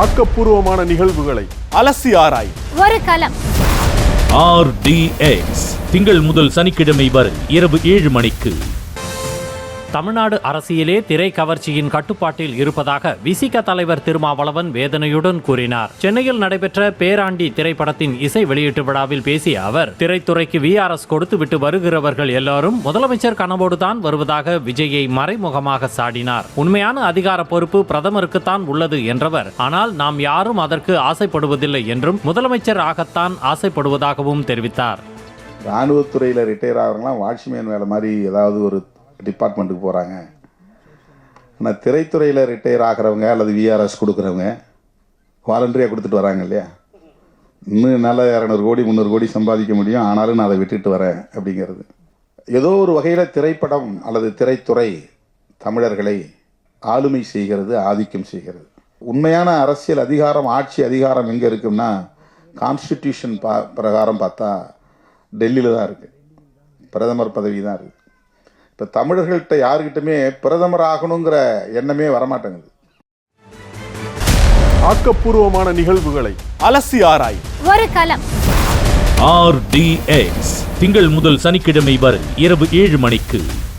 ஆக்கப்பூர்வமான நிகழ்வுகளை அலசி ஆராய் ஒரு களம். RDX திங்கள் முதல் சனிக்கிழமை வரை இரவு 7 மணிக்கு. தமிழ்நாடு அரசியலே திரை கவர்ச்சியின் கட்டுப்பாட்டில் இருப்பதாக விசிக தலைவர் திருமாவளவன் வேதனையுடன் கூறினார். சென்னையில் நடைபெற்ற பேராண்டி திரைப்படத்தின் இசை வெளியீட்டு விழாவில் பேசிய அவர், திரைத்துறைக்கு VRS கொடுத்துவிட்டு வருகிறவர்கள் எல்லாரும் முதலமைச்சர் கனவோடுதான் வருவதாக விஜயை மறைமுகமாக சாடினார். உண்மையான அதிகார பொறுப்பு பிரதமருக்குத்தான் உள்ளது என்றவர், ஆனால் நாம் யாரும் அதற்கு ஆசைப்படுவதில்லை என்றும் முதலமைச்சர் ஆகத்தான் ஆசைப்படுவதாகவும் தெரிவித்தார். ராணுவத்துறையில் ரிட்டையர் ஆகிறவங்களாம் வாட்ச்மேன் வேலை மாதிரி ஏதாவது ஒரு டிபார்ட்மெண்ட்டுக்கு போகிறாங்க. ஆனால் திரைத்துறையில் ரிட்டையர் ஆகிறவங்க அல்லது VRS கொடுக்குறவங்க வாலண்டரியாக கொடுத்துட்டு வராங்க இல்லையா. இன்னும் நல்லா 200 கோடி 300 கோடி சம்பாதிக்க முடியும், ஆனாலும் நான் அதை விட்டுட்டு வரேன் அப்படிங்கிறது. ஏதோ ஒரு வகையில் திரைப்படம் அல்லது திரைத்துறை தமிழர்களை ஆளுமை செய்கிறது, ஆதிக்கம் செய்கிறது. உண்மையான அரசியல் அதிகாரம், ஆட்சி அதிகாரம் எங்கே இருக்குன்னா கான்ஸ்டிடியூஷன் பிரகாரம் பார்த்தா டெல்லியில் தான் இருக்குது. பிரதமர் பதவி தான் இருக்குது. இப்போ தமிழர்கள்ட்ட யாருக்கிட்டுமே பிரதமர் ஆகணுங்கிற எண்ணமே வரமாட்டேங்குது. ஆக்கப்பூர்வமான நிகழ்வுகளை அலசி ஆராய் ஒரு களம். RDX திங்கள் முதல் சனிக்கிழமை வரை இரவு 7 மணிக்கு.